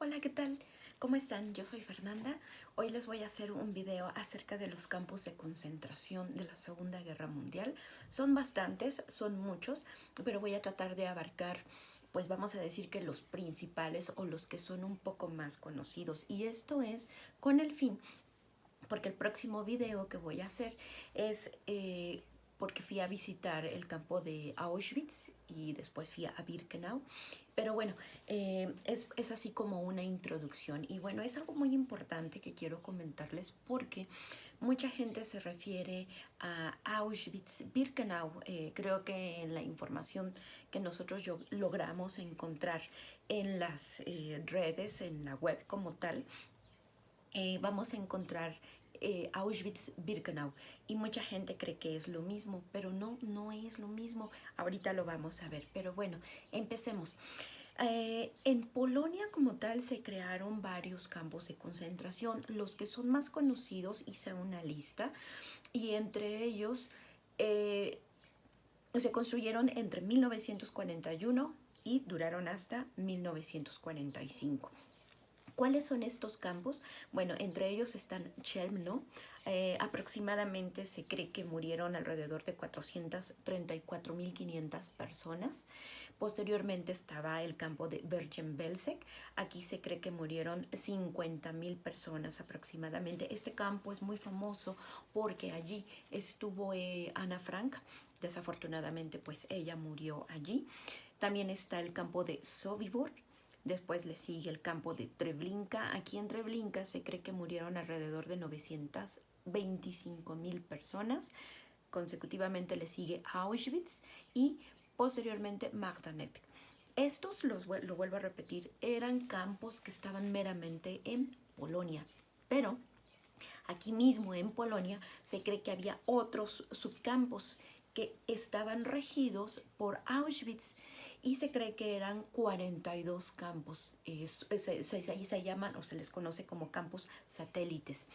Hola, ¿qué tal? ¿Cómo están? Yo soy Fernanda. Hoy les voy a hacer un video acerca de los campos de concentración de la Segunda Guerra Mundial. Son bastantes, son muchos, pero voy a tratar de abarcar, pues vamos a decir que los principales o los que son un poco más conocidos. Y esto es con el fin, porque el próximo video que voy a hacer es porque fui a visitar el campo de Auschwitz y después fui a Birkenau. Pero bueno, es así como una introducción. Y bueno, es algo muy importante que quiero comentarles porque mucha gente se refiere a Auschwitz-Birkenau. Creo que en la información que nosotros logramos encontrar en las redes, en la web como tal, vamos a encontrar Auschwitz-Birkenau y mucha gente cree que es lo mismo, pero no es lo mismo. Ahorita lo vamos a ver, pero bueno, empecemos. En Polonia como tal se crearon varios campos de concentración. Los que son más conocidos, hice una lista y entre ellos se construyeron entre 1941 y duraron hasta 1945. ¿Cuáles son estos campos? Bueno, entre ellos están Chelmno. Aproximadamente se cree que murieron alrededor de 434.500 personas. Posteriormente estaba el campo de Bergen-Belsen. Aquí se cree que murieron 50.000 personas aproximadamente. Este campo es muy famoso porque allí estuvo Ana Frank. Desafortunadamente, pues ella murió allí. También está el campo de Sobibor. Después le sigue el campo de Treblinka. Aquí en Treblinka se cree que murieron alrededor de 925.000 personas. Consecutivamente le sigue Auschwitz y posteriormente Majdanek. Estos, lo vuelvo a repetir, eran campos que estaban meramente en Polonia. Pero aquí mismo en Polonia se cree que había otros subcampos que estaban regidos por Auschwitz y se cree que eran 42 campos. Se llaman o se les conoce como campos satélites.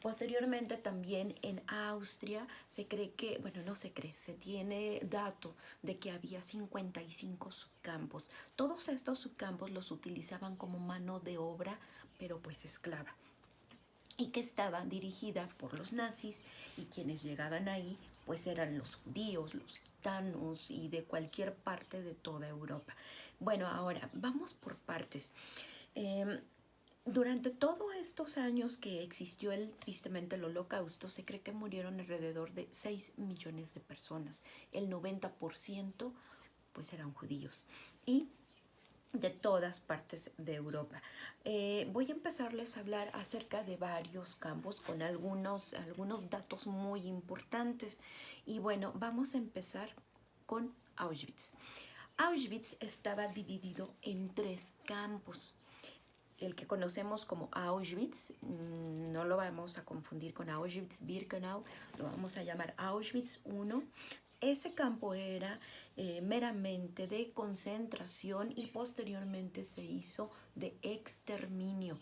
Posteriormente también en Austria se cree que, bueno, no se cree, se tiene dato de que había 55 subcampos. Todos estos subcampos los utilizaban como mano de obra, pero pues esclava, y que estaba dirigida por los nazis, y quienes llegaban ahí pues eran los judíos, los gitanos y de cualquier parte de toda Europa. Bueno, ahora vamos por partes. Durante todos estos años que existió tristemente el Holocausto, se cree que murieron alrededor de 6 millones de personas. El 90% pues eran judíos y de todas partes de Europa. Voy a empezarles a hablar acerca de varios campos con algunos datos muy importantes. Y bueno, vamos a empezar con Auschwitz. Auschwitz estaba dividido en 3 campos. El que conocemos como Auschwitz, no lo vamos a confundir con Auschwitz-Birkenau, lo vamos a llamar Auschwitz I. Ese campo era meramente de concentración y posteriormente se hizo de exterminio.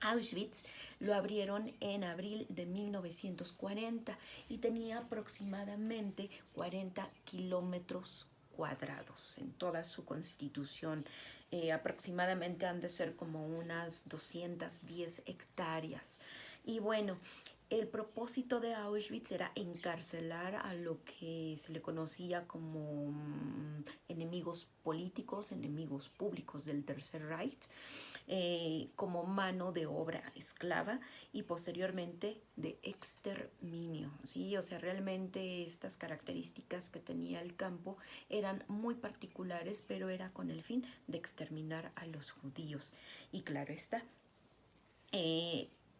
Auschwitz lo abrieron en abril de 1940 y tenía aproximadamente 40 kilómetros cuadrados en toda su constitución. Aproximadamente han de ser como unas 210 hectáreas. Y bueno, el propósito de Auschwitz era encarcelar a lo que se le conocía como enemigos políticos, enemigos públicos del Tercer Reich, como mano de obra esclava y posteriormente de exterminio, ¿sí? O sea, realmente estas características que tenía el campo eran muy particulares, pero era con el fin de exterminar a los judíos. Y claro está,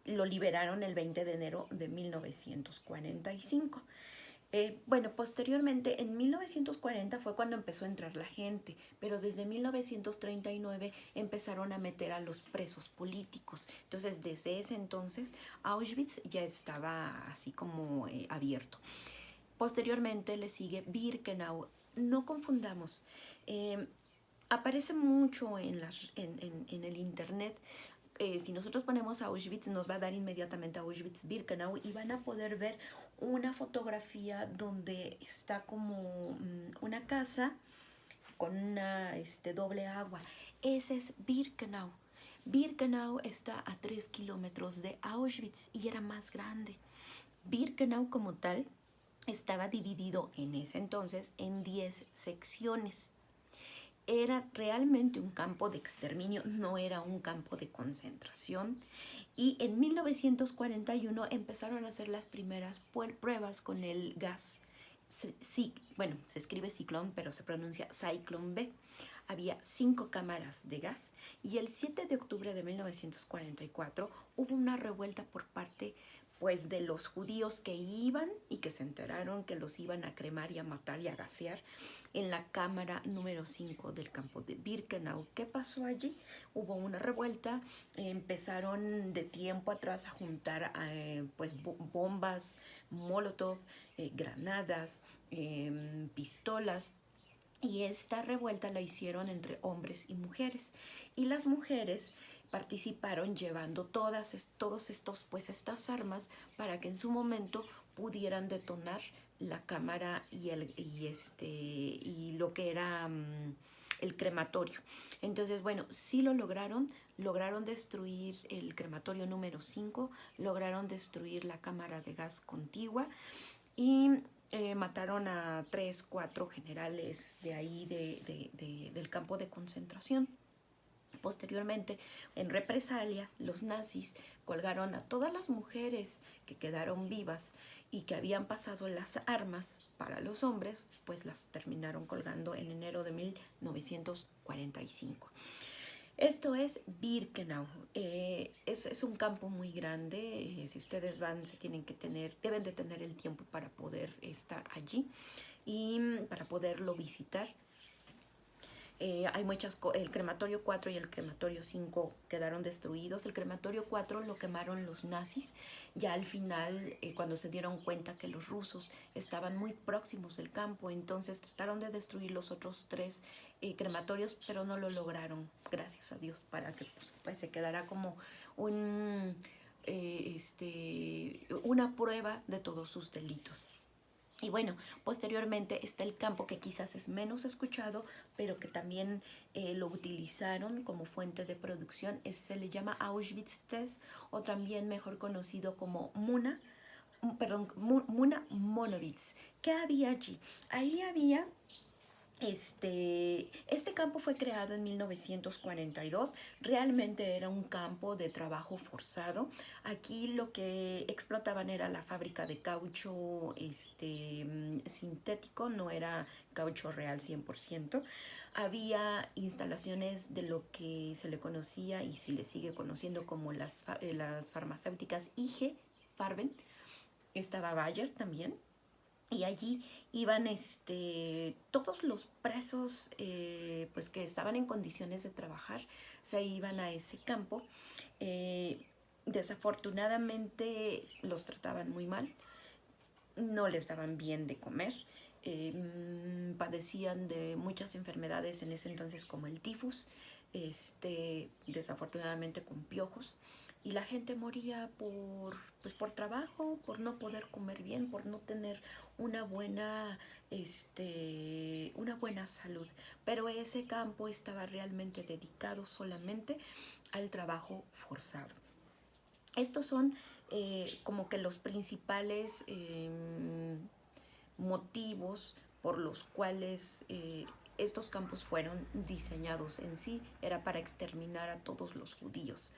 lo liberaron el 20 de enero de 1945. Bueno, posteriormente, en 1940 fue cuando empezó a entrar la gente, pero desde 1939 empezaron a meter a los presos políticos. Entonces, desde ese entonces, Auschwitz ya estaba así como abierto. Posteriormente le sigue Birkenau. No confundamos. Aparece mucho en el internet. Si nosotros ponemos Auschwitz, nos va a dar inmediatamente Auschwitz-Birkenau y van a poder ver una fotografía donde está como una casa con una doble agua. Ese es Birkenau. Birkenau está a 3 kilómetros de Auschwitz y era más grande. Birkenau como tal estaba dividido en ese entonces en 10 secciones. Era realmente un campo de exterminio, no era un campo de concentración. Y en 1941 empezaron a hacer las primeras pruebas con el gas. Bueno, se escribe ciclón, pero se pronuncia Zyklon B. Había 5 cámaras de gas y el 7 de octubre de 1944 hubo una revuelta por parte pues de los judíos que iban y que se enteraron que los iban a cremar y a matar y a gasear en la cámara número 5 del campo de Birkenau. ¿Qué pasó allí? Hubo una revuelta, empezaron de tiempo atrás a juntar pues bombas, molotov, granadas, pistolas. Y esta revuelta la hicieron entre hombres y mujeres. Y las mujeres participaron llevando estas armas para que en su momento pudieran detonar la cámara y lo que era el crematorio. Entonces, bueno, sí lo lograron destruir el crematorio número 5, lograron destruir la cámara de gas contigua y mataron a 3, 4 generales de ahí del campo de concentración. Posteriormente, en represalia, los nazis colgaron a todas las mujeres que quedaron vivas y que habían pasado las armas para los hombres, pues las terminaron colgando en enero de 1945. Esto es Birkenau. Es un campo muy grande. Si ustedes van, deben de tener el tiempo para poder estar allí y para poderlo visitar. Hay el crematorio 4 y el crematorio 5 quedaron destruidos. El crematorio 4 lo quemaron los nazis. Ya al final, cuando se dieron cuenta que los rusos estaban muy próximos del campo, entonces trataron de destruir los otros 3 crematorios, pero no lo lograron, gracias a Dios, para que pues se quedara como una prueba de todos sus delitos. Y bueno, posteriormente está el campo que quizás es menos escuchado, pero que también lo utilizaron como fuente de producción. Se le llama Auschwitz III, o también mejor conocido como Muna Monowitz. ¿Qué había allí? Ahí había... Este campo fue creado en 1942, realmente era un campo de trabajo forzado. Aquí lo que explotaban era la fábrica de caucho sintético, no era caucho real 100%. Había instalaciones de lo que se le conocía y se le sigue conociendo como las farmacéuticas IG Farben, estaba Bayer también. Y allí iban todos los presos pues que estaban en condiciones de trabajar, se iban a ese campo. Desafortunadamente los trataban muy mal, no les daban bien de comer, padecían de muchas enfermedades en ese entonces como el tifus, desafortunadamente con piojos. Y la gente moría por trabajo, por no poder comer bien, por no tener una buena salud. Pero ese campo estaba realmente dedicado solamente al trabajo forzado. Estos son como que los principales motivos por los cuales estos campos fueron diseñados en sí. Era para exterminar a todos los judíos.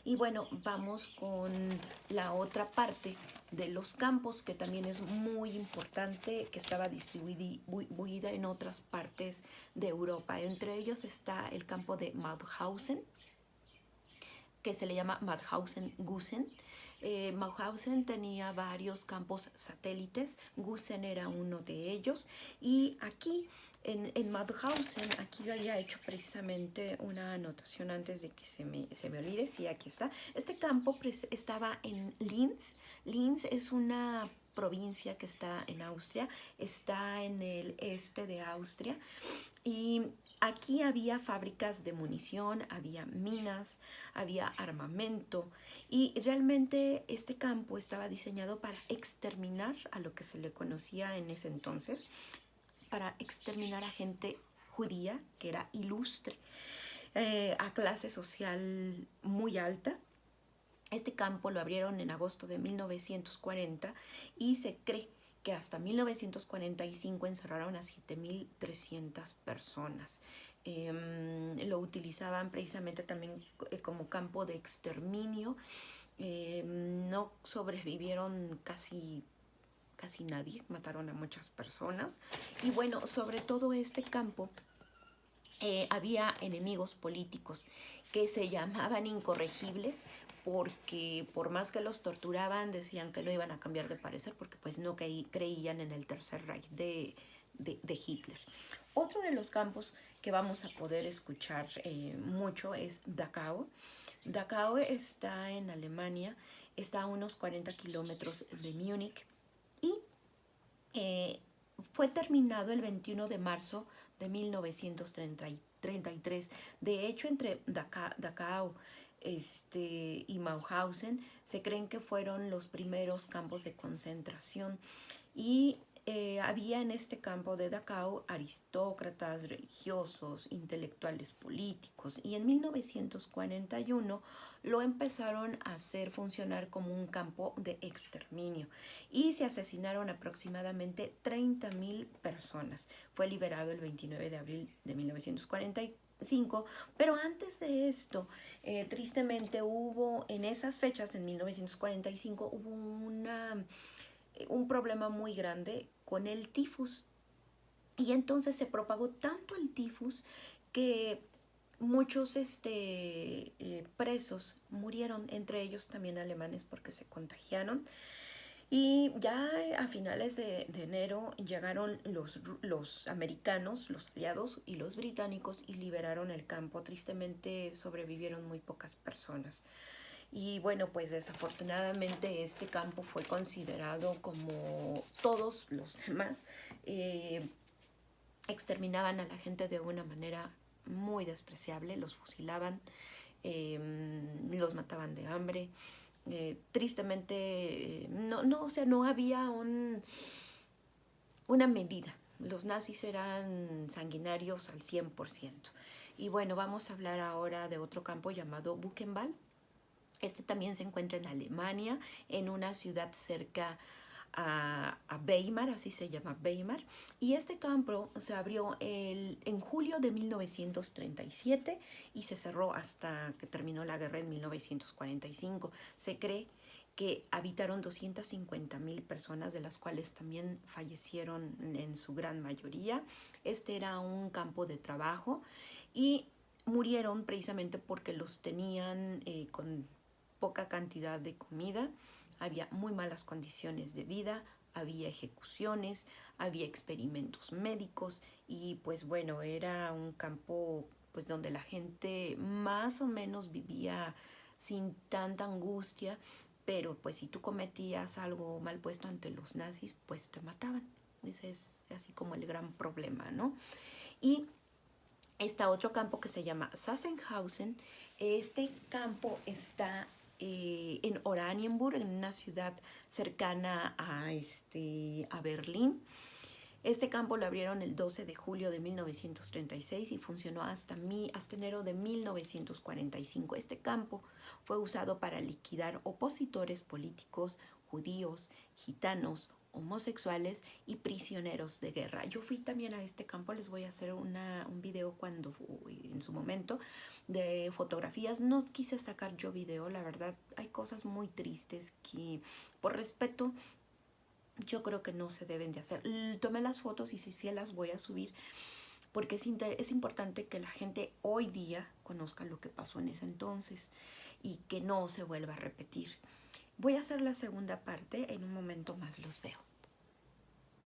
Y bueno, vamos con la otra parte de los campos, que también es muy importante, que estaba distribuida en otras partes de Europa. Entre ellos está el campo de Mauthausen, que se le llama Mauthausen-Gusen. Mauthausen tenía varios campos satélites, Gusen era uno de ellos, y aquí en Mauthausen, aquí yo había hecho precisamente una anotación antes de que se me olvide. Sí, aquí está. Este campo estaba en Linz. Linz es una provincia que está en Austria, está en el este de Austria, y aquí había fábricas de munición, había minas, había armamento, y realmente este campo estaba diseñado para exterminar a lo que se le conocía en ese entonces, para exterminar a gente judía que era ilustre. a clase social muy alta. Este campo lo abrieron en agosto de 1940 y se cree que hasta 1945 encerraron a 7.300 personas. Lo utilizaban precisamente también como campo de exterminio. No sobrevivieron casi nadie, mataron a muchas personas. Y bueno, sobre todo este campo había enemigos políticos que se llamaban incorregibles, porque por más que los torturaban decían que no iban a cambiar de parecer, porque pues no creían en el Tercer Reich de Hitler. Otro de los campos que vamos a poder escuchar mucho es Dachau. Dachau está en Alemania, está a unos 40 kilómetros de Múnich y fue terminado el 21 de marzo de 1933. De hecho, entre Dachau y Mauthausen se creen que fueron los primeros campos de concentración. Y había en este campo de Dachau aristócratas, religiosos, intelectuales políticos, y en 1941 lo empezaron a hacer funcionar como un campo de exterminio y se asesinaron aproximadamente 30.000 personas. Fue liberado el 29 de abril de 1945, pero antes de esto, tristemente hubo en esas fechas, en 1945, hubo un problema muy grande con el tifus. Y entonces se propagó tanto el tifus que muchos presos murieron, entre ellos también alemanes, porque se contagiaron. Y ya a finales de enero llegaron los americanos, los aliados y los británicos y liberaron el campo. Tristemente sobrevivieron muy pocas personas. Y bueno, pues desafortunadamente este campo fue considerado como todos los demás. Exterminaban a la gente de una manera muy despreciable, los fusilaban, los mataban de hambre. Tristemente, no había una medida. Los nazis eran sanguinarios al 100%. Y bueno, vamos a hablar ahora de otro campo llamado Buchenwald. Este también se encuentra en Alemania, en una ciudad cerca a Weimar, así se llama Weimar. Y este campo se abrió en julio de 1937 y se cerró hasta que terminó la guerra en 1945. Se cree que habitaron 250.000 personas, de las cuales también fallecieron en su gran mayoría. Este era un campo de trabajo y murieron precisamente porque los tenían con poca cantidad de comida, había muy malas condiciones de vida, había ejecuciones, había experimentos médicos y pues bueno, era un campo pues donde la gente más o menos vivía sin tanta angustia, pero pues si tú cometías algo mal puesto ante los nazis, pues te mataban. Ese es así como el gran problema, ¿no? Y está otro campo que se llama Sachsenhausen. Este campo está en Oranienburg, en una ciudad cercana a Berlín. Este campo lo abrieron el 12 de julio de 1936 y funcionó hasta enero de 1945. Este campo fue usado para liquidar opositores políticos, judíos, gitanos, homosexuales y prisioneros de guerra. Yo fui también a este campo, les voy a hacer un video en su momento de fotografías. No quise sacar yo video, la verdad hay cosas muy tristes que por respeto yo creo que no se deben de hacer. Tomé las fotos y sí las voy a subir porque es importante que la gente hoy día conozca lo que pasó en ese entonces y que no se vuelva a repetir. Voy a hacer la segunda parte, en un momento más los veo.